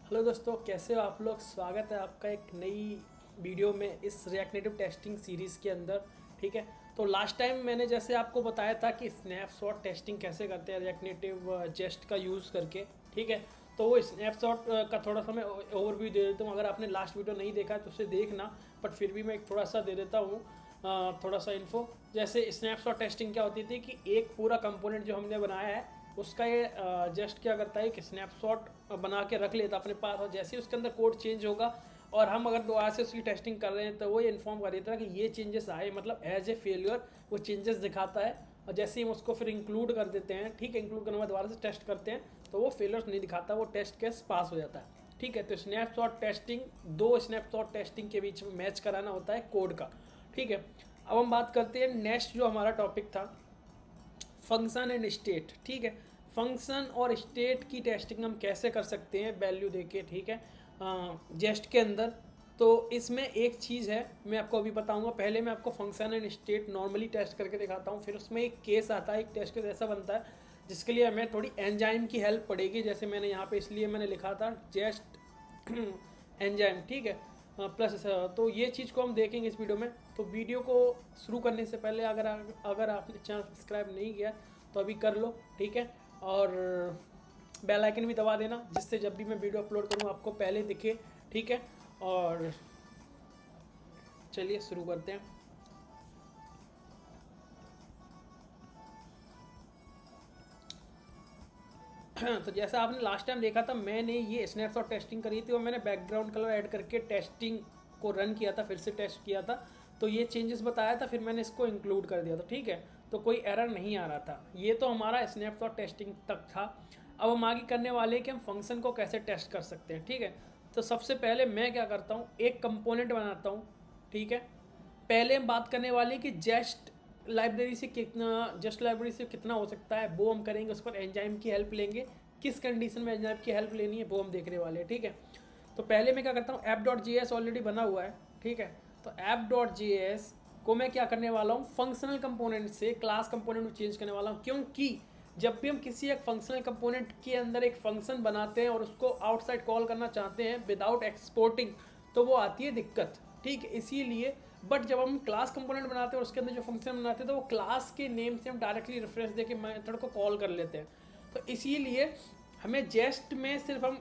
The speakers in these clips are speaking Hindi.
हेलो दोस्तों, कैसे हो आप लोग। स्वागत है आपका एक नई वीडियो में इस रिएक्ट नेटिव टेस्टिंग सीरीज़ के अंदर। ठीक है, तो लास्ट टाइम मैंने जैसे आपको बताया था कि स्नैपशॉट टेस्टिंग कैसे करते हैं रिएक्ट नेटिव जेस्ट का यूज़ करके। ठीक है, तो वो स्नैपशॉट का थोड़ा सा मैं ओवरव्यू दे देता हूँ। अगर आपने लास्ट वीडियो नहीं देखा है तो उसे देखना, बट फिर भी मैं एक थोड़ा सा दे देता हूँ थोड़ा सा इन्फो। जैसे स्नैपशॉट टेस्टिंग क्या होती थी कि एक पूरा कंपोनेंट जो हमने बनाया है उसका ये जस्ट क्या करता है कि स्नैपशॉट बना के रख लेता अपने पास, और जैसे ही उसके अंदर कोड चेंज होगा और हम अगर दोबारा से उसकी टेस्टिंग कर रहे हैं तो वो ये इन्फॉर्म कर देता है कि ये चेंजेस आए, मतलब एज ए फेलियर वो चेंजेस दिखाता है। और जैसे ही हम उसको फिर इंक्लूड कर देते हैं, ठीक है, इंक्लूड करने के बाद दोबारा से टेस्ट करते हैं तो वो फेलियर्स नहीं दिखाता, वो टेस्ट केस पास हो जाता है। ठीक है, तो स्नैपशॉट टेस्टिंग, दो स्नैपशॉट टेस्टिंग के बीच में मैच कराना होता है कोड का। ठीक है, अब हम बात करते हैं नेक्स्ट जो हमारा टॉपिक था, फंक्शन एंड स्टेट। ठीक है, फंक्शन और स्टेट की टेस्टिंग हम कैसे कर सकते हैं वैल्यू देके। ठीक है, जेस्ट के अंदर तो इसमें एक चीज़ है मैं आपको अभी बताऊंगा। पहले मैं आपको function and state normally test करके दिखाता हूँ, फिर उसमें एक केस आता है, एक टेस्ट केस ऐसा बनता है जिसके लिए हमें थोड़ी एंजाइम की हेल्प पड़ेगी। जैसे मैंने यहाँ पे इसलिए मैंने लिखा था जेस्ट एंजाइम। ठीक है, प्लस तो ये चीज़ को हम देखेंगे इस वीडियो में। तो वीडियो को शुरू करने से पहले अगर आपने चैनल सब्सक्राइब नहीं किया तो अभी कर लो। ठीक है, और बेल आइकन भी दबा देना जिससे जब भी मैं वीडियो अपलोड करूँ आपको पहले दिखे। ठीक है, और चलिए शुरू करते हैं। तो जैसा आपने लास्ट टाइम देखा था, मैंने ये स्नैपशॉट टेस्टिंग करी थी और मैंने बैकग्राउंड कलर ऐड करके टेस्टिंग को रन किया था, फिर से टेस्ट किया था, तो ये चेंजेस बताया था, फिर मैंने इसको इंक्लूड कर दिया था। ठीक है, तो कोई एरर नहीं आ रहा था। ये तो हमारा स्नैपशॉट टेस्टिंग तक था। अब हम आगे करने वाले हैं कि हम फंक्शन को कैसे टेस्ट कर सकते हैं। ठीक है, तो सबसे पहले मैं क्या करता हूँ, एक कंपोनेंट बनाता हूँ। ठीक है, पहले हम बात करने वाले कि जस्ट लाइब्रेरी से कितना हो सकता है वो हम करेंगे। उस पर एंजाइम की हेल्प लेंगे, किस कंडीशन में एंजाइम की हेल्प लेनी है वो हम देखने वाले हैं। ठीक है, तो पहले मैं क्या करता हूँ, app.js ऑलरेडी बना हुआ है। ठीक है, तो app.js को मैं क्या करने वाला हूँ, फंक्शनल कंपोनेंट से क्लास कंपोनेंट में चेंज करने वाला हूँ। क्योंकि जब भी हम किसी एक फंक्शनल कंपोनेंट के अंदर एक फंक्शन बनाते हैं और उसको आउटसाइड कॉल करना चाहते हैं विदाउट एक्सपोर्टिंग, तो वो आती है दिक्कत। ठीक है, इसीलिए बट जब हम क्लास कंपोनेंट बनाते हैं और उसके अंदर जो फंक्शन बनाते हैं तो वो क्लास के नेम से हम डायरेक्टली रेफरेंस दे के मेथड को कॉल कर लेते हैं। तो इसीलिए हमें जेस्ट में सिर्फ हम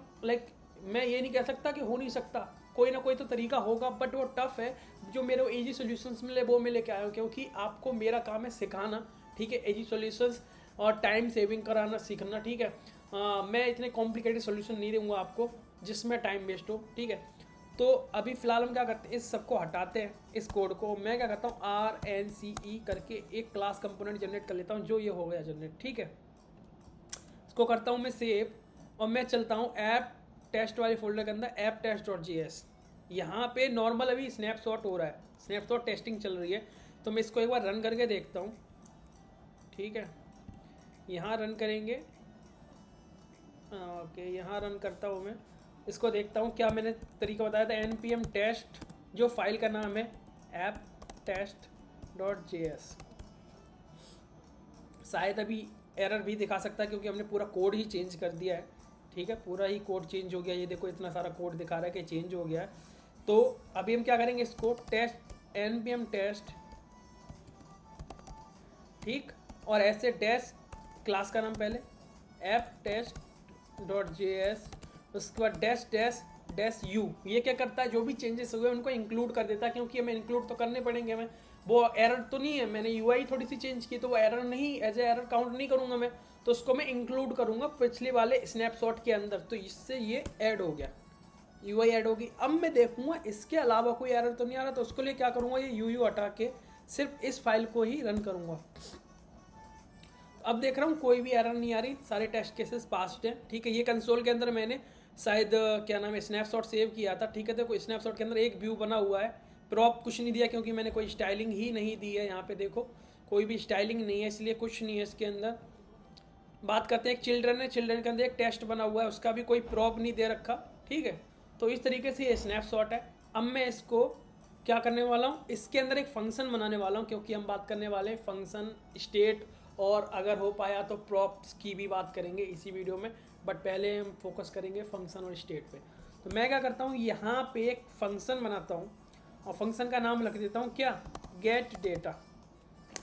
मैं ये नहीं कह सकता कि हो नहीं सकता, कोई ना कोई तो तरीका होगा, बट वो टफ है। जो मेरे इजी सॉल्यूशंस मिले वो मैं लेके आया हूँ, क्योंकि आपको मेरा काम है सिखाना। ठीक है, इजी सॉल्यूशंस और टाइम सेविंग कराना सीखना। ठीक है, मैं इतने कॉम्प्लिकेटेड सॉल्यूशन नहीं दूंगा आपको जिसमें टाइम वेस्ट हो। ठीक है, तो अभी फ़िलहाल हम क्या करते हैं, इस सबको हटाते हैं। इस कोड को मैं क्या करता हूँ, RNCE करके एक क्लास कंपोनेंट जनरेट कर लेता हूँ, जो ये हो गया जनरेट। ठीक है, इसको करता हूँ मैं सेव, और मैं चलता हूँ ऐप टेस्ट वाले फोल्डर के अंदर, app test dot G S. यहाँ पे नॉर्मल अभी स्नैपशॉट हो रहा है, स्नैपशॉट टेस्टिंग चल रही है, तो मैं इसको एक बार रन करके देखता हूँ। ठीक है, यहाँ रन करेंगे। ओके, यहाँ रन करता हूँ मैं, इसको देखता हूँ क्या मैंने तरीका बताया था, npm टेस्ट, जो फाइल का नाम है app test dot J S. शायद अभी एरर भी दिखा सकता है क्योंकि हमने पूरा कोड ही चेंज कर दिया है। ठीक है, पूरा ही कोड चेंज हो गया, ये देखो इतना सारा कोड दिखा रहा है कि चेंज हो गया है। तो अभी हम क्या करेंगे, इसको टेस्ट npm टेस्ट, ठीक, और ऐसे डैश क्लास का नाम पहले app test dot J S, उसके बाद डैश डैश डैश यू। ये क्या करता है, जो भी चेंजेस हुए उनको इंक्लूड कर देता है, क्योंकि हमें इंक्लूड तो करने पड़ेंगे हमें। वो एरर तो नहीं है, मैंने यूआई थोड़ी सी चेंज की तो वो एरर नहीं, एज ए एरर काउंट नहीं करूँगा मैं, तो उसको मैं इंक्लूड करूँगा पिछले वाले स्नैपशॉट के अंदर। तो इससे ये ऐड हो गया, यूआई ऐड होगी। अब मैं देखूंगा इसके अलावा कोई एरर तो नहीं आ रहा, तो उसके लिए क्या करूँगा, ये यू हटा के सिर्फ इस फाइल को ही रन करूँगा। अब देख रहा हूँ कोई भी एरर नहीं आ रही, सारे टेस्ट केसेस पास्ड हैं। ठीक है, ये कंसोल के अंदर मैंने शायद क्या नाम है स्नैपशॉट सेव किया था। ठीक है, देखो स्नैपशॉट के अंदर एक व्यू बना हुआ है, प्रॉप कुछ नहीं दिया क्योंकि मैंने कोई स्टाइलिंग ही नहीं दी है। यहाँ पे देखो कोई भी स्टाइलिंग नहीं है, इसलिए कुछ नहीं है इसके अंदर। बात करते हैं एक चिल्ड्रन है, चिल्ड्रन के अंदर एक टेस्ट बना हुआ है, उसका भी कोई प्रॉप नहीं दे रखा। ठीक है, तो इस तरीके से ये स्नैपशॉट है। अब मैं इसको क्या करने वाला हूँ, इसके अंदर एक फंक्शन बनाने वाला हूँ, क्योंकि हम बात करने वाले हैं फंक्शन, स्टेट, और अगर हो पाया तो प्रॉप्स की भी बात करेंगे इसी वीडियो में। बट पहले हम फोकस करेंगे फंक्शन और स्टेट पे। तो मैं क्या करता हूँ, यहाँ पे एक फंक्शन बनाता हूँ और फंक्शन का नाम रख देता हूँ क्या, गेट डेटा।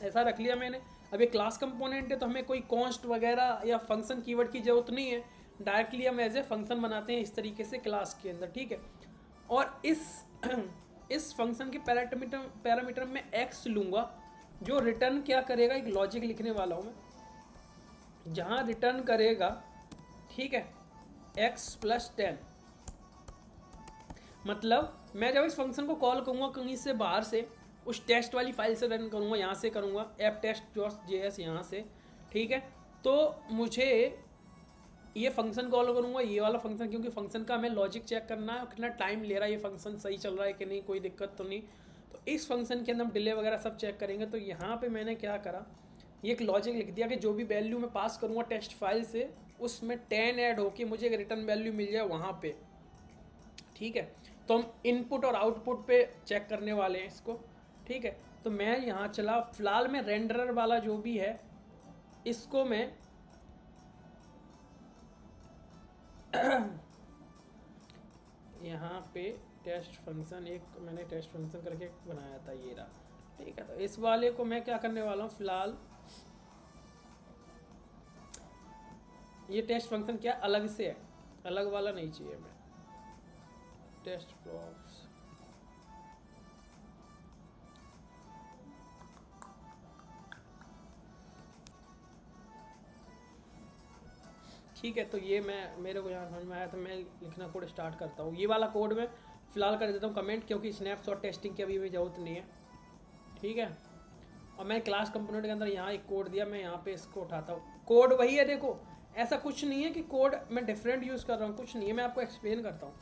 ऐसा रख लिया मैंने। अब ये क्लास कंपोनेंट है तो हमें कोई कॉन्स्ट वगैरह या फंक्शन कीवर्ड की जरूरत नहीं है, डायरेक्टली हम एज ए फंक्शन बनाते हैं इस तरीके से क्लास के अंदर, ठीक है। और इस फंक्शन के पैरामीटर में एक्स लूँगा, जो रिटर्न क्या करेगा, एक लॉजिक लिखने वाला हूँ मैं, जहाँ रिटर्न करेगा, ठीक है, x+10। मतलब मैं जब इस फंक्शन को कॉल करूँगा कहीं से बाहर से, उस टेस्ट वाली फाइल से रन करूँगा, यहाँ से करूँगा apptest.js यहाँ से, ठीक है। तो मुझे ये फंक्शन कॉल करूँगा, ये वाला फंक्शन, क्योंकि फंक्शन का हमें लॉजिक चेक करना है, कितना टाइम ले रहा है, ये फंक्शन सही चल रहा है कि नहीं, कोई दिक्कत तो नहीं। तो इस फंक्शन के अंदर हम डिले वगैरह सब चेक करेंगे। तो यहाँ पे मैंने क्या करा, ये एक लॉजिक लिख दिया कि जो भी वैल्यू मैं पास करूँगा टेस्ट फाइल से, उसमें 10 ऐड होके मुझे एक रिटर्न वैल्यू मिल जाए वहाँ पे, ठीक है। तो हम इनपुट और आउटपुट पे चेक करने वाले हैं इसको, ठीक है। तो मैं यहाँ चला, फिलहाल में रेंडरर वाला जो भी है इसको मैं यहाँ पे टेस्ट फंक्शन, एक मैंने टेस्ट फंक्शन करके बनाया था, ये रहा, ठीक है। तो इस वाले को मैं क्या करने वाला हूँ, फिलहाल ये टेस्ट फंक्शन क्या अलग से है, अलग वाला नहीं चाहिए मैं, टेस्ट प्रॉप्स, ठीक है। तो ये मेरे को यहाँ समझ में आया, तो मैं लिखना कोड स्टार्ट करता हूँ। ये वाला कोड मैं फिलहाल कर देता हूँ कमेंट, क्योंकि स्नैपशॉट टेस्टिंग की अभी भी ज़रूरत नहीं है, ठीक है। और मैं क्लास कंपोनेंट के अंदर यहाँ एक कोड दिया, मैं यहाँ पे इसको उठाता हूँ, कोड वही है। देखो ऐसा कुछ नहीं है कि कोड मैं डिफरेंट यूज़ कर रहा हूँ, कुछ नहीं है, मैं आपको एक्सप्लेन करता हूँ।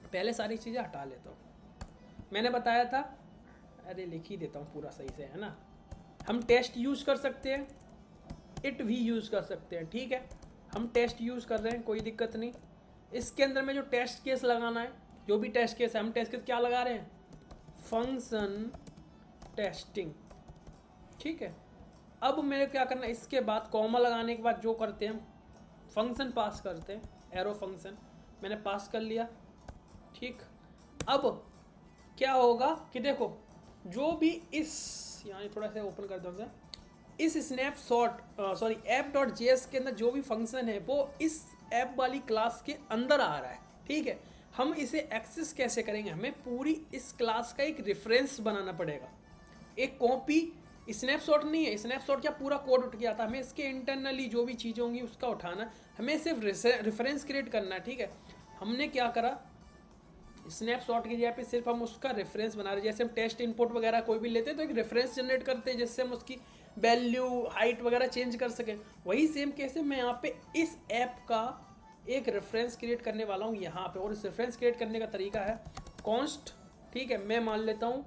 पहले सारी चीज़ें हटा लेता हूँ। मैंने बताया था, अरे लिख ही देता हूँ पूरा सही से, है ना। हम टेस्ट यूज़ कर सकते हैं, इट भी यूज़ कर सकते हैं, ठीक है। हम टेस्ट यूज़ कर रहे हैं, कोई दिक्कत नहीं। इसके अंदर में जो टेस्ट केस लगाना है, जो भी टेस्ट केस है, हम टेस्ट केस क्या लगा रहे हैं, फंक्शन टेस्टिंग, ठीक है। अब मेरे क्या करना है, इसके बाद कॉमा लगाने के बाद जो करते हैं हम फंक्शन पास करते हैं, एरो फंक्शन मैंने पास कर लिया, ठीक। अब क्या होगा कि देखो, जो भी इस यहाँ थोड़ा सा ओपन कर दो, इस app.js के अंदर जो भी फंक्शन है वो इस ऐप वाली क्लास के अंदर आ रहा है, ठीक है। हम इसे एक्सेस कैसे करेंगे, हमें पूरी इस क्लास का एक रेफरेंस बनाना पड़ेगा, एक कॉपी। स्नैपशॉट नहीं है, स्नैपशॉट क्या पूरा कोड उठ गया था, हमें इसके इंटरनली जो भी चीज़ें होंगी उसका उठाना, हमें सिर्फ रेफरेंस क्रिएट करना है, ठीक है। हमने क्या करा, स्नैपशॉट की जगह पे सिर्फ हम उसका रेफरेंस बना रहे, जैसे हम टेस्ट इनपुट वगैरह कोई भी लेते हैं तो एक रेफरेंस जनरेट करते हैं, जिससे हम उसकी वैल्यू हाइट वगैरह चेंज कर सकें। वही सेम कैसे मैं यहाँ पे इस ऐप का एक रेफरेंस क्रिएट करने वाला हूँ यहाँ पे, और इस रेफरेंस क्रिएट करने का तरीका है कॉन्स्ट, ठीक है। मैं मान लेता हूँ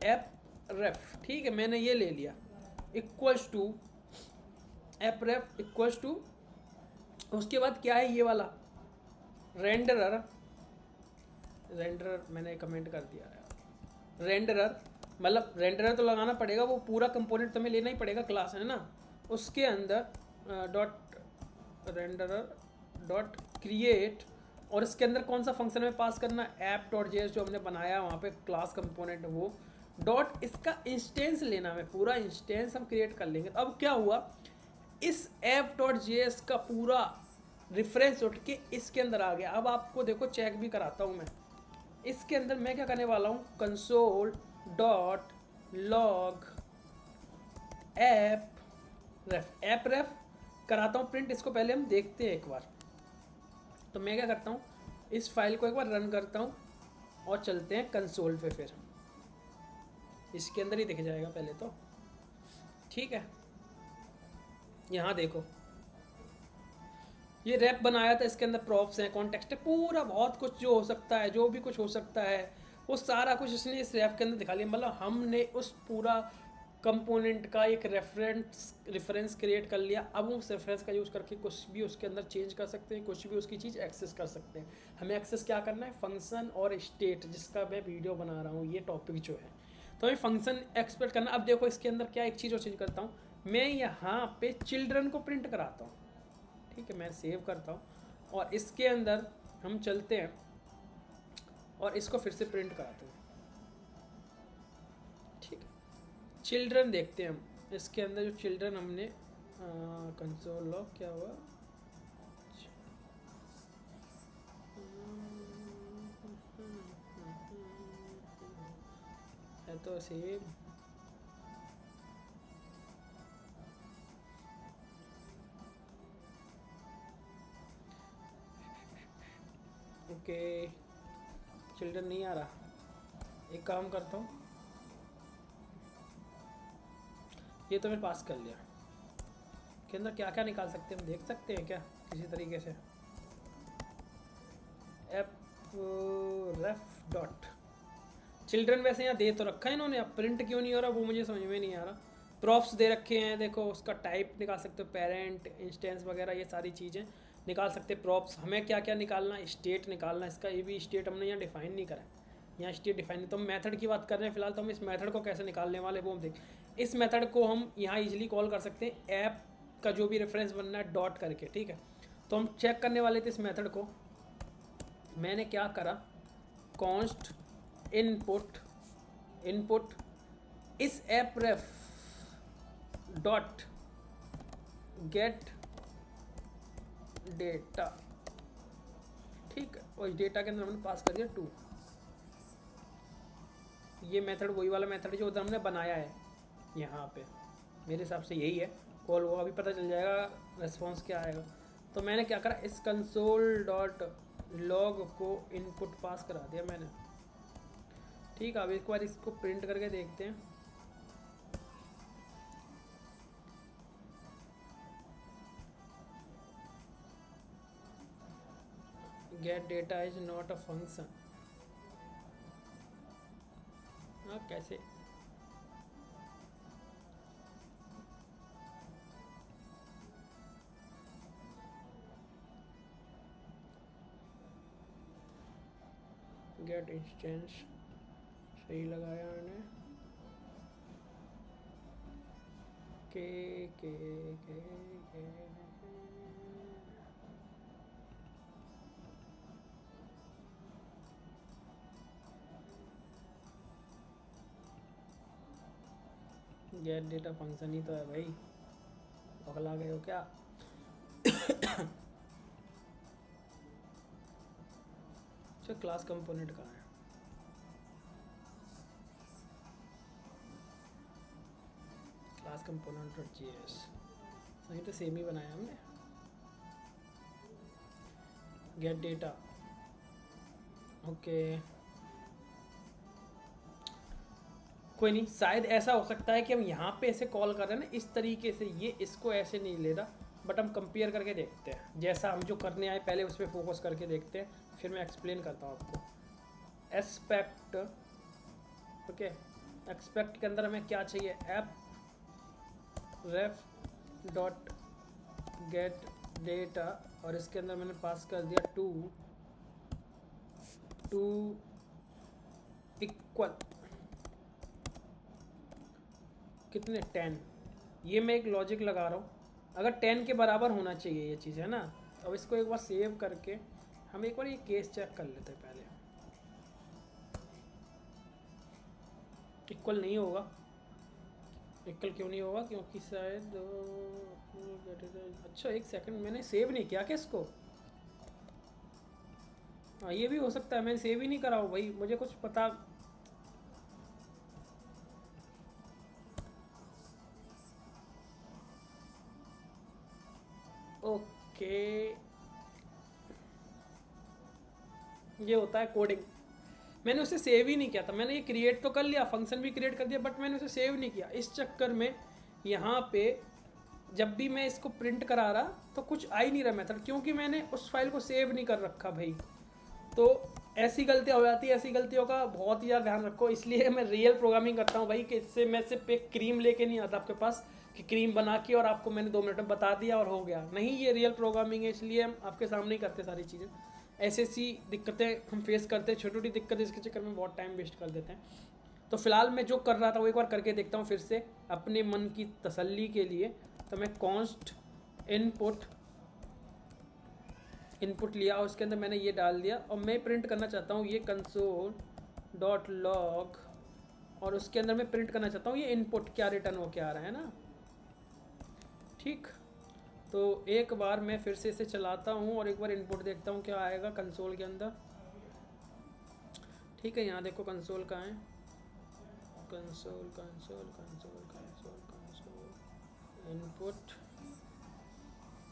ऐप रेफ, ठीक है, मैंने ये ले लिया, equals to app ref equals to, उसके बाद क्या है ये वाला रेंडरर मैंने कमेंट कर दिया यार, रेंडरर मतलब रेंडरर तो लगाना पड़ेगा, वो पूरा कंपोनेंट तुम्हें लेना ही पड़ेगा क्लास, है ना। उसके अंदर डॉट रेंडरर डॉट क्रिएट, और इसके अंदर कौन सा फंक्शन में पास करना है, app.js जो हमने बनाया वहाँ पे क्लास कंपोनेंट, वो डॉट इसका इंस्टेंस लेना है, पूरा इंस्टेंस हम क्रिएट कर लेंगे। अब क्या हुआ, इस app.js का पूरा रेफरेंस उठ के इसके अंदर आ गया। अब आपको देखो चेक भी कराता हूँ मैं, इसके अंदर मैं क्या करने वाला हूँ, कंसोल डॉट लॉग ऐप रेफ कराता हूँ प्रिंट। इसको पहले हम देखते हैं एक बार। तो मैं क्या करता हूँ, इस फाइल को एक बार रन करता हूँ और चलते हैं कंसोल पे, फिर इसके अंदर ही दिख जाएगा पहले तो, ठीक है। यहाँ देखो ये रैप बनाया था, इसके अंदर प्रॉप्स हैं, कॉन्टेक्स्ट है, पूरा बहुत कुछ जो हो सकता है, जो भी कुछ हो सकता है वो सारा कुछ इसने इस रैप के अंदर दिखा लिया। मतलब हमने उस पूरा कंपोनेंट का एक रेफरेंस क्रिएट कर लिया। अब उस रेफरेंस का यूज़ करके कुछ भी उसके अंदर चेंज कर सकते हैं, कुछ भी उसकी चीज़ एक्सेस कर सकते हैं। हमें एक्सेस क्या करना है, फंक्शन और स्टेट, जिसका मैं वीडियो बना रहा हूँ, ये टॉपिक जो है। तो हमें फंक्शन एक्सपेक्ट करना। अब देखो इसके अंदर क्या एक चीज़ और चेंज करता हूँ मैं, यहाँ पे चिल्ड्रन को प्रिंट कराता हूँ, ठीक है, मैं सेव करता हूँ और इसके अंदर हम चलते हैं और इसको फिर से प्रिंट कराते हैं। ठीक है, चिल्ड्रन देखते हैं हम इसके अंदर जो चिल्ड्रन हमने कंसोल लॉग क्या हुआ है तो सेव ओके, चिल्ड्रन नहीं आ रहा। एक काम करता हूँ, ये तो मैं पास कर लिया। के अंदर क्या क्या निकाल सकते हैं हम देख सकते हैं क्या किसी तरीके से? एप रेफ डॉट चिल्ड्रन वैसे यहाँ दे तो रखा है इन्होंने, अब प्रिंट क्यों नहीं हो रहा वो मुझे समझ में नहीं आ रहा। प्रॉप्स दे रखे हैं, देखो उसका टाइप निकाल सकते हो, पेरेंट, इंस्टेंस वगैरह ये सारी चीज़ें निकाल सकते हैं। प्रॉप्स हमें क्या क्या निकालना, स्टेट निकालना, इसका ये भी स्टेट हमने यहाँ डिफाइन नहीं करा है, यहाँ स्टेट डिफाइन नहीं। तो हम मेथड की बात कर रहे हैं फिलहाल, तो हम इस मेथड को कैसे निकालने वाले वो हम देख। इस मेथड को हम यहाँ ईजिली कॉल कर सकते हैं ऐप का जो भी रेफरेंस बनना है डॉट करके। ठीक है, तो हम चेक करने वाले थे इस मेथड को। मैंने क्या करा, कॉन्स्ट इनपुट इस ऐप रेफ डॉट गेट डेटा। ठीक है, और इस डेटा के अंदर हमने पास कर दिया 2। ये मेथड वही वाला मेथड है जो उधर हमने बनाया है यहाँ पे, मेरे हिसाब से यही है कॉल। वो अभी पता चल जाएगा रिस्पॉन्स क्या आएगा। तो मैंने क्या करा, इस कंसोल डॉट लॉग को इनपुट पास करा दिया मैंने। ठीक है, अब एक बार इसको प्रिंट करके देखते हैं। Gate data is not a function. हाँ कैसे? गेट इंस्टेंस सही लगाया मैंने। के गेट डेटा फंक्शन ही तो है भाई, पगला गए हो क्या? अच्छा, क्लास कंपोनेंट कहाँ है? क्लास कंपोनेंट डॉट जीएस, सही तो सेम ही बनाया हमने। गेट डेटा ओके, कोई नहीं, शायद ऐसा हो सकता है कि हम यहाँ पे ऐसे कॉल कर रहे हैं ना इस तरीके से, ये इसको ऐसे नहीं ले रहा, बट हम कंपेयर करके देखते हैं। जैसा हम जो करने आए पहले उस पर फोकस करके देखते हैं, फिर मैं एक्सप्लेन करता हूँ आपको। एस्पेक्ट ओके, एक्सपेक्ट के अंदर हमें क्या चाहिए, ऐप रेफ डॉट गेट डेटा, और इसके अंदर मैंने पास कर दिया 2 इक्वल कितने 10। ये मैं एक लॉजिक लगा रहा हूँ, अगर 10 के बराबर होना चाहिए ये चीज़ है ना। अब इसको एक बार सेव करके हम एक बार ये केस चेक कर लेते हैं पहले। इक्वल नहीं होगा, इक्वल क्यों नहीं होगा, क्योंकि शायद अच्छा एक सेकंड, मैंने सेव नहीं किया क्या इसको? हाँ ये भी हो सकता है, मैंने सेव ही नहीं करा हो भाई, मुझे कुछ पता। ओके, ये होता है कोडिंग। मैंने उसे सेव ही नहीं किया था, मैंने ये क्रिएट तो कर लिया, फंक्शन भी क्रिएट कर दिया, बट मैंने उसे सेव नहीं किया। इस चक्कर में यहाँ पे जब भी मैं इसको प्रिंट करा रहा तो कुछ आ ही नहीं रहा मेथड, क्योंकि मैंने उस फाइल को सेव नहीं कर रखा भाई। तो ऐसी गलतियाँ हो जाती है, ऐसी गलतियों का बहुत ही ज़्यादा ध्यान रखो। इसलिए मैं रियल प्रोग्रामिंग करता हूँ भाई, कि इससे मैं सिर्फ एक क्रीम लेके नहीं आता आपके पास कि क्रीम बना के और आपको मैंने 2 मिनट में बता दिया और हो गया। नहीं, ये रियल प्रोग्रामिंग है, इसलिए हम आपके सामने ही करते सारी चीज़ें। ऐसी दिक्कतें हम फेस करते हैं, छोटी छोटी दिक्कतें, इसके चक्कर में बहुत टाइम वेस्ट कर देते हैं। तो फिलहाल मैं जो कर रहा था वो एक बार करके देखता हूँ फिर से अपने मन की तसल्ली के लिए। तो मैं कॉन्स्ट इनपुट इनपुट लिया और उसके अंदर मैंने ये डाल दिया और मैं प्रिंट करना चाहता हूँ ये कंसोल डॉट लॉग और उसके अंदर मैं प्रिंट करना चाहता हूँ ये इनपुट क्या रिटर्न हो के आ रहा है ना। ठीक, तो एक बार मैं फिर से इसे चलाता हूँ और एक बार इनपुट देखता हूँ क्या आएगा कंसोल के अंदर। ठीक है, यहाँ देखो कंसोल कहाँ है, console console console console console input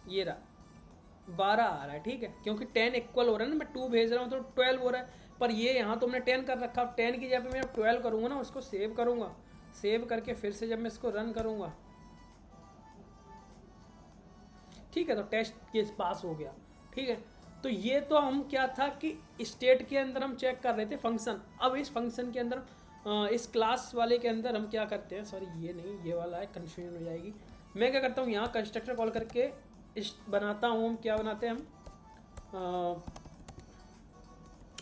ये रहा 12 आ रहा है। ठीक है, क्योंकि 10 इक्वल हो रहा है ना, मैं 2 भेज रहा हूँ तो 12 हो रहा है, पर ये यहाँ तो मैंने 10 कर रखा। 10 की जगह पे मैं 12 करूँगा ना, उसको सेव करूँगा, सेव करके फिर से जब मैं इसको रन करूँगा, ठीक है, तो टेस्ट केस पास हो गया। ठीक है, तो ये तो हम क्या था कि स्टेट के अंदर हम चेक कर रहे थे फंक्शन। अब इस फंक्शन के अंदर इस क्लास वाले के अंदर हम क्या करते हैं, सॉरी ये नहीं, ये वाला है, कन्फ्यूजन हो जाएगी। मैं क्या करता हूँ, यहाँ कंस्ट्रक्टर कॉल करके बनाता हूँ, हम क्या बनाते हैं,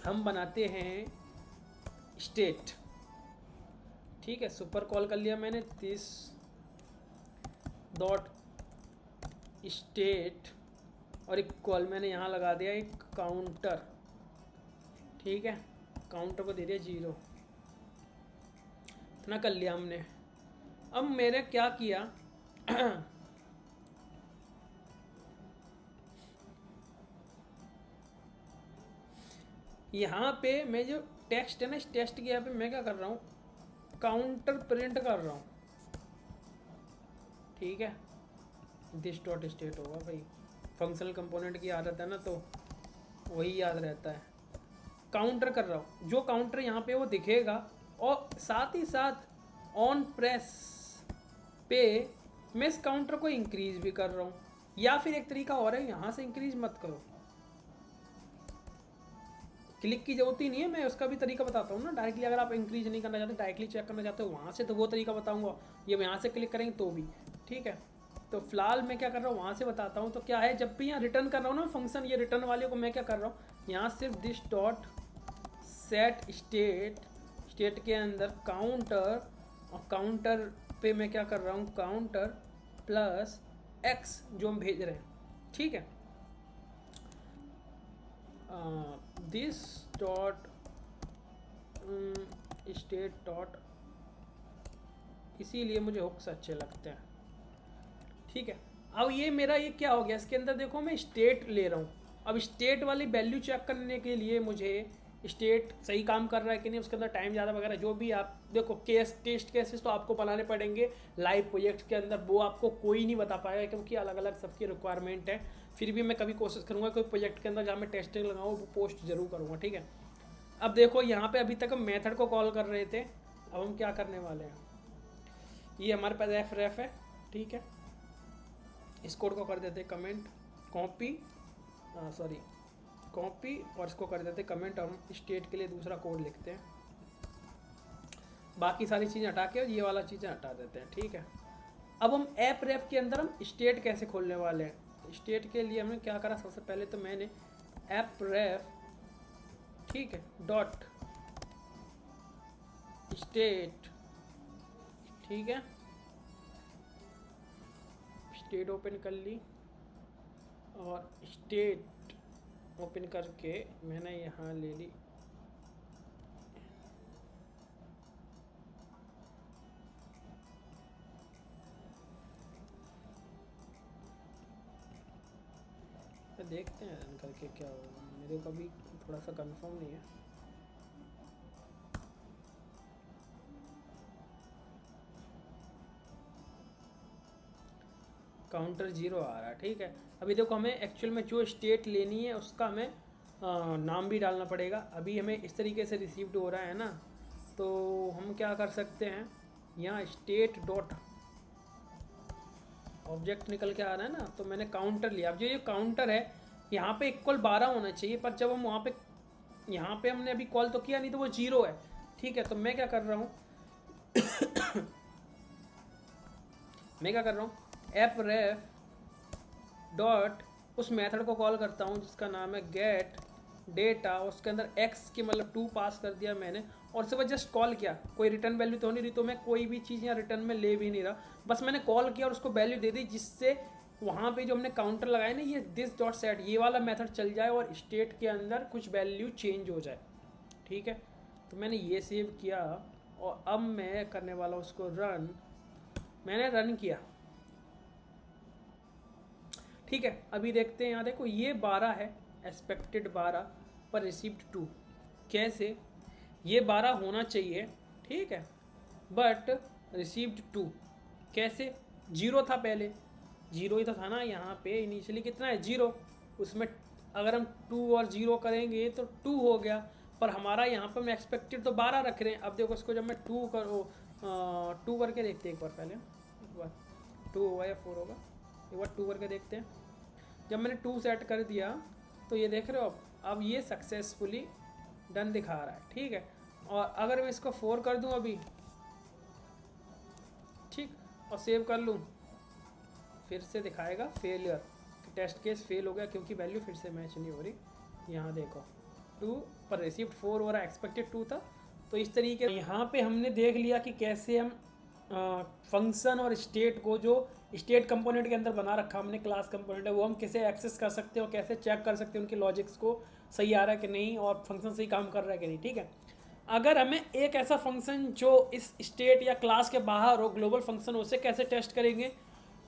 हम बनाते हैं स्टेट। ठीक है, सुपर कॉल कर लिया मैंने, दिस डॉट स्टेट और इक्वल मैंने यहाँ लगा दिया एक काउंटर। ठीक है, काउंटर को दे दिया 0, इतना कर लिया हमने। अब मैंने क्या किया यहाँ पे मैं जो टेक्स्ट है ना, इस टेक्स्ट के यहाँ पे मैं क्या कर रहा हूँ, काउंटर प्रिंट कर रहा हूँ। ठीक है, दिस डॉट स्टेट होगा भाई, फंक्शनल कंपोनेंट की आदत है ना, तो वही याद रहता है। काउंटर कर रहा हूँ, जो काउंटर यहाँ पे वो दिखेगा, और साथ ही साथ ऑन प्रेस पे मैं इस काउंटर को इंक्रीज भी कर रहा हूँ। या फिर एक तरीका और है, यहाँ से इंक्रीज मत करो, क्लिक की जरूरत ही नहीं है, मैं उसका भी तरीका बताता हूँ ना। डायरेक्टली अगर आप इंक्रीज नहीं करना चाहते, डायरेक्टली चेक करना चाहते हो वहाँ से, तो वो तरीका बताऊँगा। ये यहाँ से क्लिक करेंगे तो भी ठीक है। तो फिलहाल मैं क्या कर रहा हूँ, वहाँ से बताता हूँ। तो क्या है, जब भी यहाँ रिटर्न कर रहा हूँ ना फंक्शन, ये रिटर्न वाले को मैं क्या कर रहा हूँ, यहाँ सिर्फ this dot set state, state के अंदर काउंटर, और काउंटर पे मैं क्या कर रहा हूँ, काउंटर प्लस एक्स जो हम भेज रहे हैं। ठीक है, दिस डॉट स्टेट डॉट, इसीलिए मुझे हुक्स अच्छे लगते हैं। ठीक है, अब ये मेरा ये क्या हो गया, इसके अंदर देखो मैं स्टेट ले रहा हूँ। अब स्टेट वाली वैल्यू चेक करने के लिए मुझे स्टेट सही काम कर रहा है कि नहीं, उसके अंदर टाइम ज़्यादा वगैरह जो भी आप देखो, टेस्ट केसेस तो आपको बनाने पड़ेंगे लाइव प्रोजेक्ट के अंदर, वो आपको कोई नहीं बता पाएगा क्योंकि अलग अलग सबकी रिक्वायरमेंट है। फिर भी मैं कभी कोशिश करूँगा कोई प्रोजेक्ट के अंदर जहाँ मैं टेस्टिंग लगाऊँ वो पोस्ट जरूर करूँगा। ठीक है, अब देखो यहाँ पे अभी तक हम मेथड को कॉल कर रहे थे, अब हम क्या करने वाले हैं, ये हमारे पास एफ रेफ है। ठीक है, इस कोड को कर देते कमेंट कॉपी, सॉरी कॉपी, और इसको कर देते कमेंट, और हम स्टेट के लिए दूसरा कोड लिखते हैं। बाकी सारी चीज़ें हटा के ये वाला चीज़ें हटा देते हैं। ठीक है, अब हम ऐप रेफ के अंदर हम स्टेट कैसे खोलने वाले हैं। स्टेट के लिए हमने क्या करा, सबसे पहले तो मैंने ऐप रेफ, ठीक है, डॉट स्टेट, ठीक है, स्टेट ओपन कर ली, और स्टेट ओपन करके मैंने यहाँ ले ली देखते हैं रन करके क्या होगा, मेरे को अभी थोड़ा सा कंफर्म नहीं है। काउंटर 0 आ रहा है। ठीक है, अभी देखो हमें एक्चुअल में जो स्टेट लेनी है उसका हमें नाम भी डालना पड़ेगा। अभी हमें इस तरीके से रिसीव्ड हो रहा है ना, तो हम क्या कर सकते हैं, यहाँ स्टेट डॉट ऑब्जेक्ट निकल के आ रहा है ना, तो मैंने काउंटर लिया। अब जो ये काउंटर है यहाँ पे इक्वल 12 होना चाहिए, पर जब हम वहाँ पे यहाँ पे हमने अभी कॉल तो किया नहीं, तो वो 0 है। ठीक है, तो मैं क्या कर रहा हूँ मैं क्या कर रहा हूँ, ऐप रेफ डॉट उस मेथड को कॉल करता हूँ जिसका नाम है गेट डेटा, उसके अंदर x की मतलब 2 पास कर दिया मैंने, और सिर्फ जस्ट कॉल किया, कोई रिटर्न वैल्यू तो नहीं रही, तो मैं कोई भी चीज़ यहाँ रिटर्न में ले भी नहीं रहा, बस मैंने कॉल किया और उसको वैल्यू दे दी, जिससे वहाँ पे जो हमने काउंटर लगाया ना, ये दिस डॉट सेट, ये वाला मेथड चल जाए और स्टेट के अंदर कुछ वैल्यू चेंज हो जाए, ठीक है। तो मैंने ये सेव किया और अब मैं करने वाला उसको रन। मैंने रन किया, ठीक है। अभी देखते हैं, यहाँ देखो ये 12 है, एक्सपेक्टेड 12 पर रिसीव्ड 2। कैसे? ये 12 होना चाहिए, ठीक है, बट रिसीव्ड 2। कैसे? 0 था पहले, 0 ही तो था ना यहाँ पे इनिशियली, कितना है 0, उसमें अगर हम 2 और 0 करेंगे तो 2 हो गया, पर हमारा यहाँ पर हम एक्सपेक्टेड तो 12 रख रहे हैं। अब देखो इसको जब मैं 2 करके देखते हैं एक बार, पहले एक बार 2 होगा या 4 होगा, एक बार 2 करके देखते हैं। जब मैंने 2 सेट कर दिया तो ये देख रहे हो अब ये सक्सेसफुली डन दिखा रहा है, ठीक है। और अगर मैं इसको 4 कर दूं अभी, ठीक, और सेव कर लूं, फिर से दिखाएगा फेलियर, टेस्ट केस फेल हो गया क्योंकि वैल्यू फिर से मैच नहीं हो रही। यहाँ देखो 2 पर रिसीव्ड 4 हो रहा, एक्सपेक्टेड 2 था। तो इस तरीके यहाँ पे हमने देख लिया कि कैसे हम फंक्शन और स्टेट को, जो स्टेट कंपोनेंट के अंदर बना रखा हमने क्लास कंपोनेंट है, वो हम कैसे एक्सेस कर सकते हैं और कैसे चेक कर सकते हैं उनके लॉजिक्स को सही आ रहा है कि नहीं और फंक्शन सही काम कर रहा है कि नहीं, ठीक है। अगर हमें एक ऐसा फंक्शन जो इस स्टेट या क्लास के बाहर हो, ग्लोबल फंक्शन, उसे कैसे टेस्ट करेंगे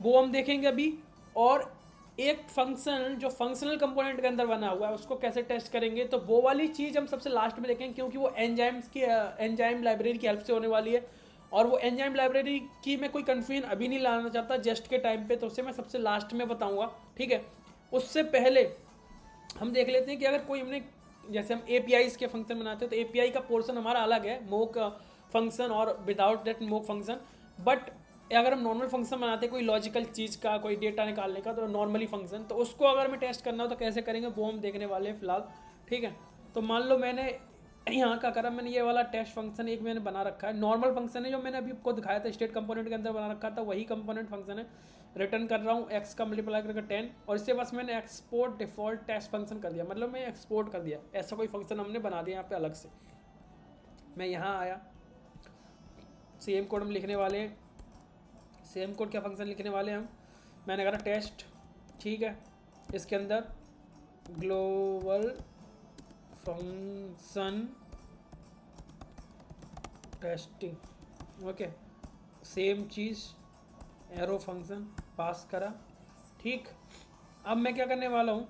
वो हम देखेंगे अभी। और एक फंक्शन जो फंक्शनल कंपोनेंट के अंदर बना हुआ है उसको कैसे टेस्ट करेंगे, तो वो वाली चीज़ हम सबसे लास्ट में देखेंगे, क्योंकि वो एंजाइम लाइब्रेरी की हेल्प से होने वाली है। और वो एंजाइम लाइब्रेरी की मैं कोई कन्फ्यूजन अभी नहीं लाना चाहता जेस्ट के टाइम पे, तो उसे मैं सबसे लास्ट में बताऊंगा, ठीक है। उससे पहले हम देख लेते हैं कि अगर कोई हमने, जैसे हम APIs के फंक्शन बनाते हैं तो API का पोर्शन हमारा अलग है, मोक फंक्शन और without that mock function. But अगर हम नॉर्मल फंक्शन बनाते हैं कोई लॉजिकल चीज़ का, कोई डेटा निकालने का, तो नॉर्मली फंक्शन, तो उसको अगर हमें टेस्ट करना हो तो कैसे करेंगे वो हम देखने वाले हैं फिलहाल, ठीक है। तो मान लो मैंने यहाँ का करा, मैंने ये वाला टेस्ट फंक्शन एक मैंने बना रखा है, नॉर्मल फंक्शन है जो मैंने अभी आपको दिखाया था स्टेट कंपोनेंट के अंदर बना रखा था, वही कंपोनेंट फंक्शन है। रिटर्न कर रहा हूँ x का मल्टीप्लाई करके 10, और इससे बस मैंने एक्सपोर्ट डिफॉल्ट टेस्ट फंक्शन कर दिया, मतलब मैं एक्सपोर्ट कर दिया, ऐसा कोई फंक्शन हमने बना दिया यहाँ पे अलग से। मैं यहाँ आया, सेम कोड हम लिखने वाले हैं, सेम कोड क्या फंक्शन लिखने वाले हैं हम। मैंने करा टेस्ट, ठीक है, इसके अंदर global function testing, okay, same चीज़ एरो फंक्शन पास करा, ठीक। अब मैं क्या करने वाला हूँ,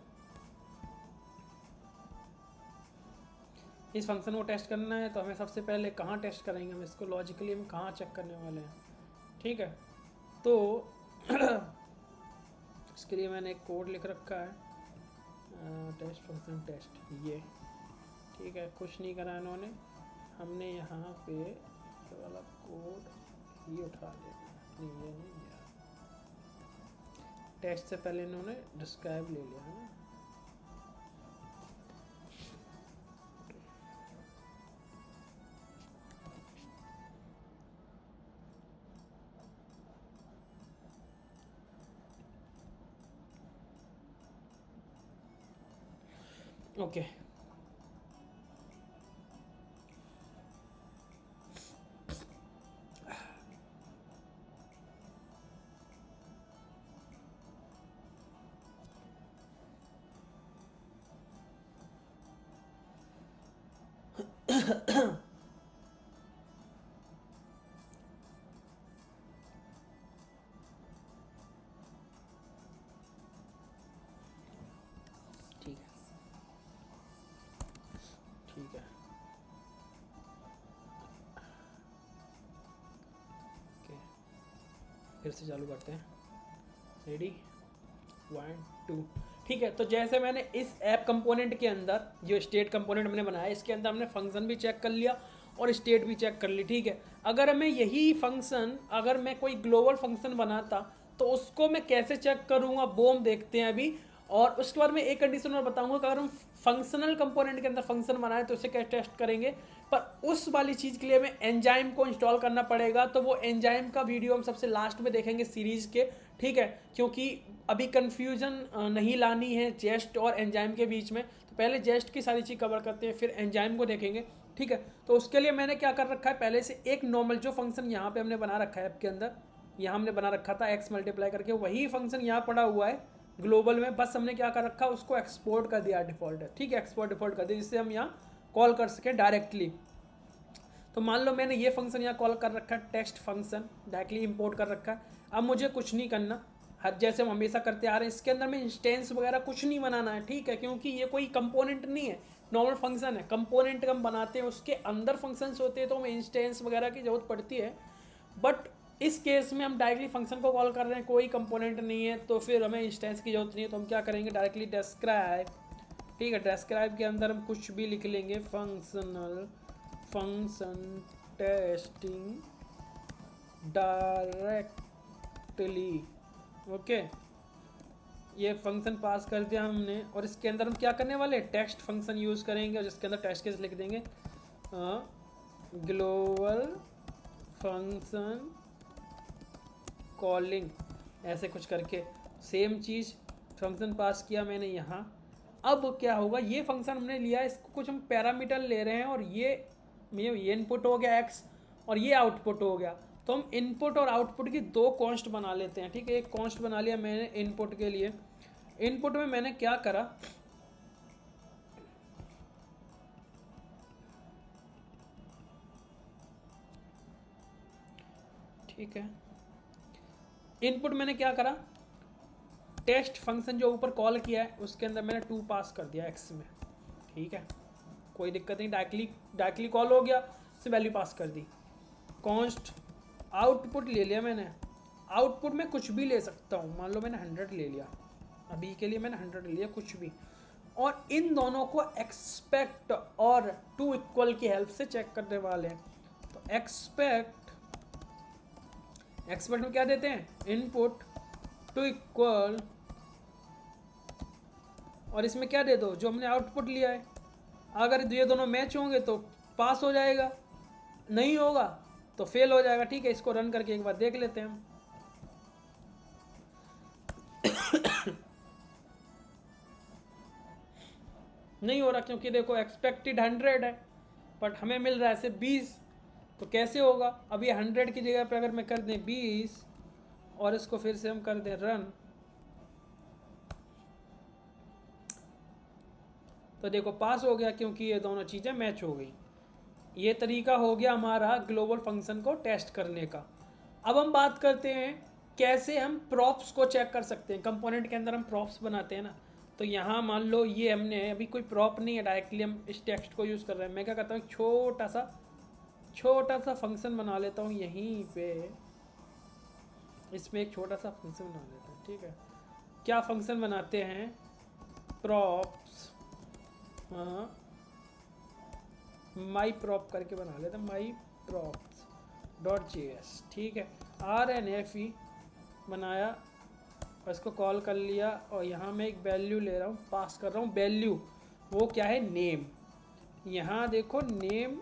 इस फंक्शन को टेस्ट करना है तो हमें सबसे पहले कहाँ टेस्ट करेंगे, हम इसको लॉजिकली हम कहाँ चेक करने वाले हैं, ठीक है। तो इसके लिए मैंने एक कोड लिख रखा है, टेस्ट फंक्शन टेस्ट, ये ठीक है, कुछ नहीं करा इन्होंने, हमने यहाँ पे ये वाला कोड ये उठा लिया, नहीं ये नहीं लिया, टेस्ट से पहले इन्होंने डिस्क्राइब ले लिया है ना। ओके, ठीक है, ठीक है, ओके, फिर से चालू करते हैं, रेडी 1 2, ठीक है। तो जैसे मैंने इस ऐप कंपोनेंट के अंदर जो स्टेट कंपोनेंट मैंने बनाया, इसके अंदर हमने फंक्शन भी चेक कर लिया और स्टेट भी चेक कर ली, ठीक है। अगर मैं यही फंक्शन, अगर मैं कोई ग्लोबल फंक्शन बनाता तो उसको मैं कैसे चेक करूँगा वो हम देखते हैं अभी। और उसके बाद मैं एक कंडीशन और बताऊंगा कि अगर हम फंक्शनल कंपोनेंट के अंदर फंक्शन बनाए तो उसे कैसे टेस्ट करेंगे, पर उस वाली चीज़ के लिए हमें एंजाइम को इंस्टॉल करना पड़ेगा। तो वो एंजाइम का वीडियो हम सबसे लास्ट में देखेंगे सीरीज़ के, ठीक है, क्योंकि अभी कन्फ्यूजन नहीं लानी है जेस्ट और एंजाइम के बीच में। तो पहले जेस्ट की सारी चीज़ कवर करते हैं, फिर एंजाइम को देखेंगे, ठीक है। तो उसके लिए मैंने क्या कर रखा है, पहले से एक नॉर्मल जो फंक्शन यहाँ पे हमने बना रखा है ऐप के अंदर, यहाँ हमने बना रखा था x मल्टीप्लाई करके, वही फंक्शन यहाँ पड़ा हुआ है ग्लोबल में, बस हमने क्या कर रखा उसको एक्सपोर्ट कर दिया डिफ़ॉल्ट है, ठीक है, एक्सपोर्ट डिफ़ॉल्ट कर दिया जिससे हम यहाँ कॉल कर सकें डायरेक्टली। तो मान लो मैंने ये फंक्शन यहाँ कॉल कर रखा है, टेक्स्ट फंक्शन डायरेक्टली इंपोर्ट कर रखा है। अब मुझे कुछ नहीं करना, हर जैसे हम हमेशा करते आ रहे हैं, इसके अंदर में इंस्टेंस वगैरह कुछ नहीं बनाना है, ठीक है, क्योंकि ये कोई कंपोनेंट नहीं है, नॉर्मल फंक्शन है। कंपोनेंट हम बनाते हैं उसके अंदर फंक्शंस होते हैं तो हमें इंस्टेंस वगैरह की जरूरत पड़ती है, बट इस केस में हम डायरेक्टली फंक्शन को कॉल कर रहे हैं, कोई कंपोनेंट नहीं है, तो फिर हमें इंस्टेंस की जरूरत नहीं है। तो हम क्या करेंगे, डायरेक्टली डिस्क्राइब, ठीक है, डिस्क्राइब के अंदर हम कुछ भी लिख लेंगे, फंक्शन टेस्टिंग डायरेक्टली, ओके। ये फंक्शन पास कर दिया हमने, और इसके अंदर हम क्या करने वाले, टेक्स्ट फंक्शन यूज़ करेंगे, और जिसके अंदर टेक्स्ट केस लिख देंगे ग्लोबल फंक्शन कॉलिंग, ऐसे कुछ करके सेम चीज़ फंक्शन पास किया मैंने यहाँ। अब क्या होगा, ये फंक्शन हमने लिया, इसको कुछ हम पैरामीटर ले रहे हैं, और ये इनपुट हो गया x और ये आउटपुट हो गया, तो हम इनपुट और आउटपुट की दो कॉन्स्ट बना लेते हैं, ठीक है। एक कॉन्स्ट बना लिया मैंने इनपुट के लिए। इनपुट में मैंने क्या करा, ठीक है, इनपुट मैंने क्या करा, टेस्ट फंक्शन जो ऊपर कॉल किया है उसके अंदर मैंने 2 पास कर दिया x में, ठीक है, कोई दिक्कत नहीं, डायरेक्टली कॉल हो गया, से वैल्यू पास कर दी। कॉन्स्ट आउटपुट ले लिया मैंने, आउटपुट में कुछ भी ले सकता हूँ, मान लो मैंने 100 ले लिया, अभी के लिए मैंने 100 ले लिया, कुछ भी, और इन दोनों को एक्सपेक्ट और टू इक्वल की हेल्प से चेक करने वाले हैं। तो एक्सपेक्ट में क्या देते हैं, इनपुट टू इक्वल, और इसमें क्या दे दो, जो हमने आउटपुट लिया है। अगर ये दोनों मैच होंगे तो पास हो जाएगा, नहीं होगा तो फेल हो जाएगा, ठीक है। इसको रन करके एक बार देख लेते हैं हम। नहीं हो रहा, क्योंकि देखो एक्सपेक्टेड 100 है बट हमें मिल रहा है सिर्फ 20, तो कैसे होगा। अब ये 100 की जगह पे अगर मैं कर दें 20 और इसको फिर से हम कर दें रन, तो देखो पास हो गया, क्योंकि ये दोनों चीज़ें मैच हो गई। ये तरीका हो गया हमारा ग्लोबल फंक्शन को टेस्ट करने का। अब हम बात करते हैं कैसे हम प्रॉप्स को चेक कर सकते हैं। कंपोनेंट के अंदर हम प्रॉप्स बनाते हैं ना, तो यहाँ मान लो ये हमने अभी कोई प्रॉप नहीं है, डायरेक्टली हम इस टेक्स्ट को यूज़ कर रहे हैं। मैं क्या करता हूँ, छोटा सा फंक्शन बना लेता हूँ यहीं पे, इसमें एक छोटा सा फंक्शन बना लेता हूँ, ठीक है। क्या फंक्शन बनाते हैं, प्रॉप्स, हाँ माई प्रॉप करके बना लेते हैं, माई प्रॉप्स .js, ठीक है। RNFE बनाया और इसको कॉल कर लिया, और यहाँ मैं एक वैल्यू ले रहा हूँ, पास कर रहा हूँ वैल्यू, वो क्या है, नेम। यहाँ देखो नेम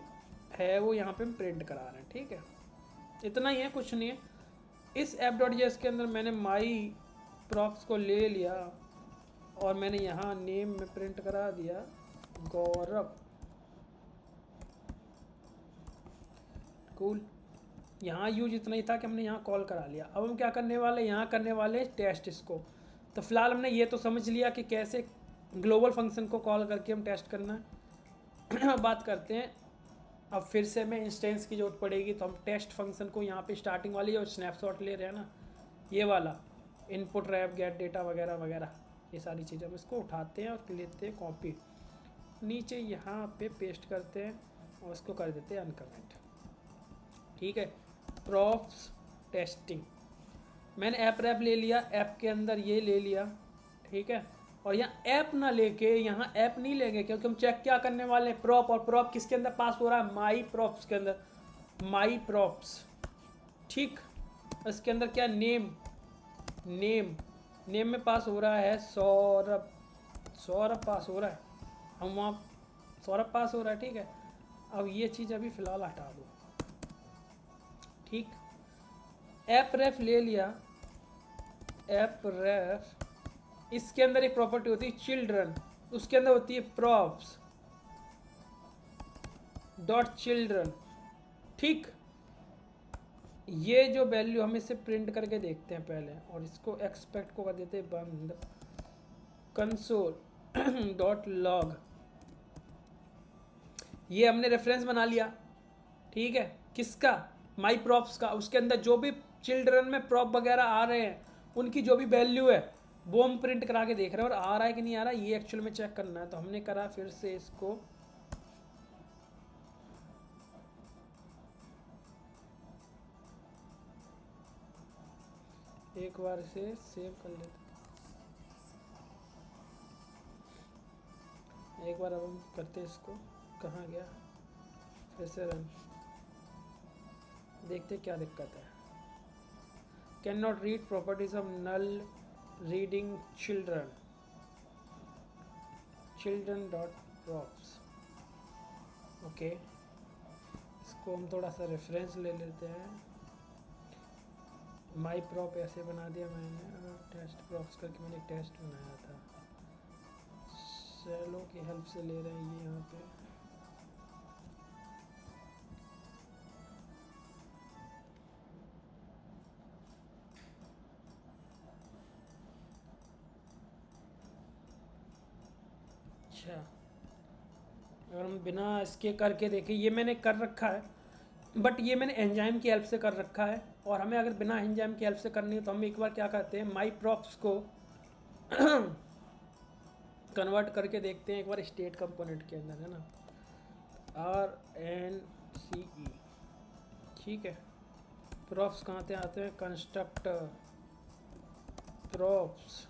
है, वो यहाँ पे हम प्रिंट करा रहे हैं, ठीक है। इतना ही है, कुछ नहीं है। इस app.js के अंदर मैंने माई प्रॉप्स को ले लिया और मैंने यहाँ नेम में प्रिंट करा दिया गौरव, कूल। यहाँ यूज इतना ही था कि हमने यहाँ कॉल करा लिया। अब हम क्या करने वाले, यहाँ करने वाले टेस्ट इसको। तो फिलहाल हमने ये तो समझ लिया कि कैसे ग्लोबल फंक्शन को कॉल करके हम टेस्ट करना है। बात करते हैं, अब फिर से हमें इंस्टेंस की जरूरत पड़ेगी, तो हम टेस्ट फंक्शन को यहाँ पे स्टार्टिंग वाली और स्नैपशॉट ले रहे हैं ना, ये वाला इनपुट रैप गेट डेटा वगैरह वगैरह, ये सारी चीज़ें हम इसको उठाते हैं और लेते हैं कॉपी, नीचे यहाँ पे पेस्ट करते हैं और इसको कर देते हैं अनकमेंट, ठीक है। प्रॉप्स टेस्टिंग, मैंने ऐप रैप ले लिया, ऐप के अंदर ये ले लिया, ठीक है। और यहाँ ऐप ना लेके, यहाँ ऐप नहीं लेंगे, क्योंकि हम चेक क्या करने वाले हैं, प्रॉप। और प्रॉप किसके अंदर पास हो रहा है, माई प्रॉप्स के अंदर, माई प्रॉप्स, ठीक। इसके अंदर क्या, नेम में पास हो रहा है सौरभ पास हो रहा है, हम वहाँ सौरभ पास हो रहा है, ठीक है। अब ये चीज़ अभी फ़िलहाल हटा दो, ठीक। ऐप रेफ ले लिया, ऐप रेफ, इसके अंदर एक प्रॉपर्टी होती है चिल्ड्रन, उसके अंदर होती है प्रॉप्स डॉट चिल्ड्रन, ठीक। ये जो वैल्यू हम इसे प्रिंट करके देखते हैं पहले, और इसको एक्सपेक्ट को कर देते हैं बंद। कंसोल डॉट लॉग, ये हमने रेफरेंस बना लिया, ठीक है, किसका, माई प्रॉप्स का। उसके अंदर जो भी चिल्ड्रन में प्रॉप वगैरह आ रहे हैं उनकी जो भी वैल्यू है वो हम प्रिंट करा के देख रहे हैं, और आ रहा है कि नहीं आ रहा ये एक्चुअल में चेक करना है। तो हमने करा फिर से इसको एक बार इसे सेव कर लेते हैं। एक बार अब हम करते हैं इसको, कहाँ गया, फिर से रन, देखते क्या दिक्कत है। Can not read properties of null reading children, children dot props. Okay, इसको हम थोड़ा सा रेफरेंस ले लेते हैं। माई प्रॉप ऐसे बना दिया मैंने, टेस्ट प्रॉप्स करके मैंने एक टेस्ट बनाया था, सेलो की हेल्प से ले रहे हैं ये यहाँ पे। अच्छा, अगर हम बिना इसके करके देखें, ये मैंने कर रखा है, बट ये मैंने एंजाइम की हेल्प से कर रखा है, और हमें अगर बिना एंजाइम की हेल्प से करनी है तो हम एक बार क्या करते हैं, माई प्रॉप्स को कन्वर्ट करके देखते हैं एक बार स्टेट कंपोनेंट के अंदर, है ना, RNCE, ठीक है। प्रॉप्स कहाँ से आते हैं, कंस्ट्रक्टर प्रॉप्स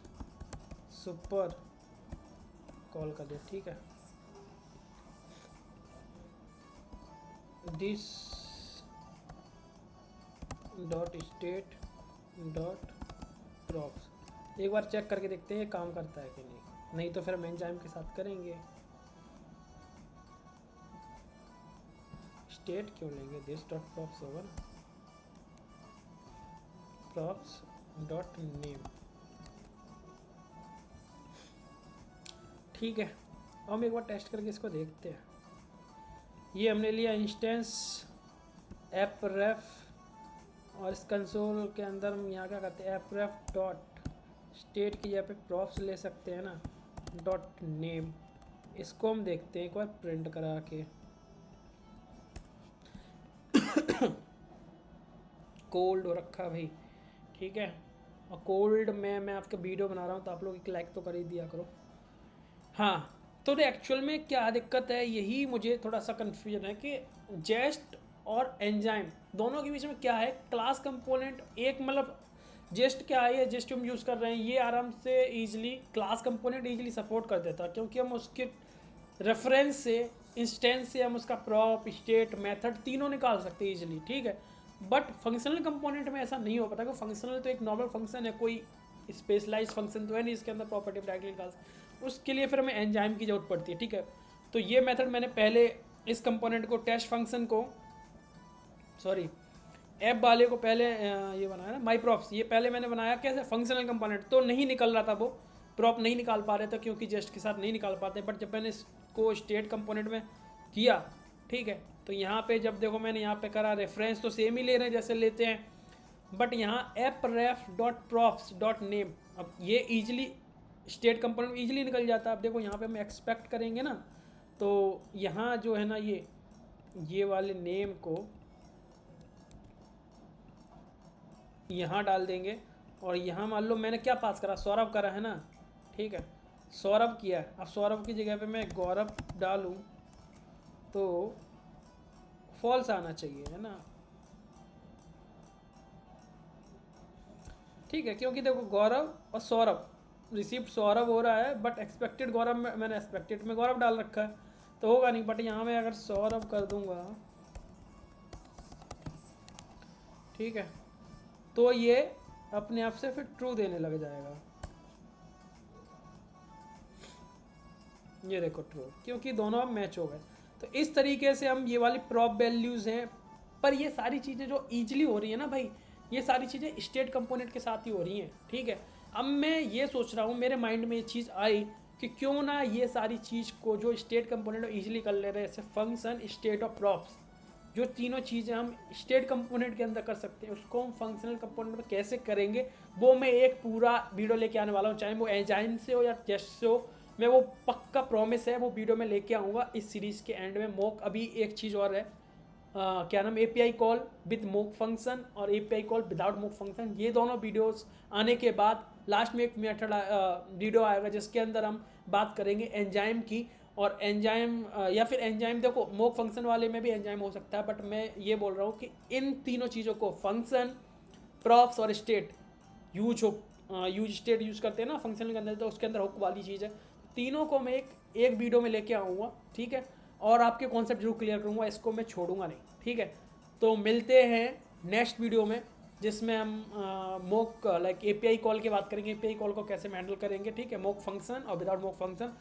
सुपर कॉल कर दे, ठीक है। This dot state dot props, एक बार चेक करके देखते हैं ये काम करता है कि नहीं तो फिर हम एंजाइम के साथ करेंगे। स्टेट क्यों लेंगे, दिस डॉट प्रॉप्स होगा ना, प्रॉप्स डॉट नेम, ठीक है। हम एक बार टेस्ट करके इसको देखते हैं। ये हमने लिया इंस्टेंस ऐप रेफ, और इस कंसोल के अंदर हम यहाँ क्या करते हैं, ऐप रेफ डॉट स्टेट की जगह पे प्रॉप्स ले सकते हैं ना, डॉट नेम। इसको हम देखते हैं एक बार प्रिंट करा के। कोल्ड हो रखा भाई, ठीक है, और कोल्ड में मैं आपका वीडियो बना रहा हूँ तो आप लोग एक लाइक तो कर ही दिया करो। हाँ, तो एक्चुअल में क्या दिक्कत है, यही मुझे थोड़ा सा कन्फ्यूजन है कि जेस्ट और एंजाइम दोनों के बीच में क्या है। क्लास कंपोनेंट एक, मतलब जेस्ट क्या है, जेस्ट हम यूज़ कर रहे हैं, ये आराम से easily class component easily support कर देता है, क्योंकि हम उसके रेफरेंस से, इंस्टेंस से हम उसका प्रॉप, स्टेट, मेथड तीनों निकाल सकते हैं ईजिली, ठीक है। बट फंक्शनल कंपोनेंट में ऐसा नहीं हो पाता, क्योंकि फंक्शनल तो एक नॉर्मल फंक्शन है, कोई स्पेशलाइज फंक्शन तो है नहीं इसके अंदर प्रॉपर्टी डायरेक्टली निकाल सकते, उसके लिए फिर हमें एंजाइम की जरूरत पड़ती है, ठीक है। तो ये मेथड मैंने पहले इस कंपोनेंट को, टेस्ट फंक्शन को, सॉरी ऐप वाले को पहले ये बनाया ना, माई प्रॉप्स, ये पहले मैंने बनाया कैसे, फंक्शनल कंपोनेंट, तो नहीं निकल रहा था, वो प्रॉप नहीं निकाल पा रहे थे क्योंकि जेस्ट के साथ नहीं निकाल पाते। बट जब मैंने इसको स्टेट कंपोनेंट में किया, ठीक है, तो यहाँ पे जब देखो मैंने यहाँ पे करा, रेफरेंस तो सेम ही ले रहे हैं जैसे लेते हैं, बट यहाँ ऐप रेफ डॉट प्रॉप्स डॉट नेम, अब ये ईजिली स्टेट कंपोनेंट में ईजिली निकल जाता है। अब देखो यहाँ पे हम एक्सपेक्ट करेंगे ना, तो यहाँ जो है ना, ये वाले नेम को यहाँ डाल देंगे, और यहाँ मान लो मैंने क्या पास करा, सौरभ करा है ना, ठीक है, सौरभ किया है। अब सौरभ की जगह पे मैं गौरव डालूँ तो फॉल्स आना चाहिए, है ना, ठीक है, क्योंकि देखो गौरव और सौरभ, रिसीप्ट सौरभ हो रहा है, बट एक्सपेक्टेड गौरव में मैंने एक्सपेक्टेड में गौरव डाल रखा है, तो होगा नहीं। बट यहाँ मैं अगर सौरभ कर दूंगा, ठीक है, तो ये अपने आप से फिर ट्रू देने लग जाएगा, ये देखो ट्रू, क्योंकि दोनों अब मैच हो गए। तो इस तरीके से हम ये वाली प्रॉप वैल्यूज़ हैं, पर ये सारी चीज़ें जो ईजिली हो रही है ना भाई, ये सारी चीज़ें स्टेट कंपोनेंट के साथ ही हो रही हैं, ठीक है। अब मैं ये सोच रहा हूँ, मेरे माइंड में ये चीज़ आई कि क्यों ना ये सारी चीज़ को जो स्टेट कंपोनेंट ईजिली कर ले रहे हैं, जैसे फंक्शन स्टेट ऑफ प्रॉप्स, जो तीनों चीज़ें हम स्टेट कंपोनेंट के अंदर कर सकते हैं उसको हम फंक्शनल कंपोनेंट में कैसे करेंगे वो मैं एक पूरा वीडियो लेके आने वाला हूँ, चाहे वो एंजाइम से हो या टेस्ट से हो। मैं वो पक्का प्रॉमिस है वो वीडियो में लेके आऊँगा इस सीरीज़ के एंड में। मॉक अभी एक चीज़ और है, क्या नाम, API call with mock function और API call without mock function, ये दोनों वीडियोस आने के बाद लास्ट में एक मेथड वीडियो आएगा जिसके अंदर हम बात करेंगे एंजाइम की। और एंजाइम या फिर एंजाइम, देखो मोक फंक्शन वाले में भी एंजाइम हो सकता है, बट मैं ये बोल रहा हूँ कि इन तीनों चीज़ों को फंक्शन, प्रॉप्स और स्टेट यूज स्टेट यूज़ करते हैं ना फंक्शन के अंदर, तो उसके अंदर हुक वाली चीज़ है। तीनों को मैं एक वीडियो में लेके आऊँगा, ठीक है, और आपके कॉन्सेप्ट जरूर क्लियर करूँगा, इसको मैं छोड़ूंगा नहीं, ठीक है। तो मिलते हैं नेक्स्ट वीडियो में जिसमें हम मोक लाइक एपीआई कॉल की बात करेंगे, एपीआई कॉल को कैसे हैंडल करेंगे, ठीक है, मोक फंक्शन और विदाउट मोक फंक्शन।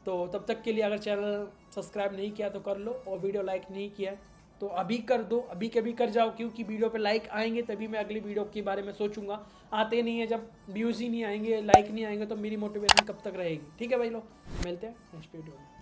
तो तब तक के लिए अगर चैनल सब्सक्राइब नहीं किया तो कर लो, और वीडियो लाइक नहीं किया तो अभी कर दो, अभी के भी कर जाओ, क्योंकि वीडियो पे लाइक आएंगे तभी मैं अगली वीडियो के बारे में सोचूंगा। आते नहीं है, जब व्यूज़ ही नहीं आएंगे, लाइक नहीं आएंगे, तो मेरी मोटिवेशन कब तक रहेगी। ठीक है भाई लोग, मिलते हैं नेक्स्ट वीडियो में।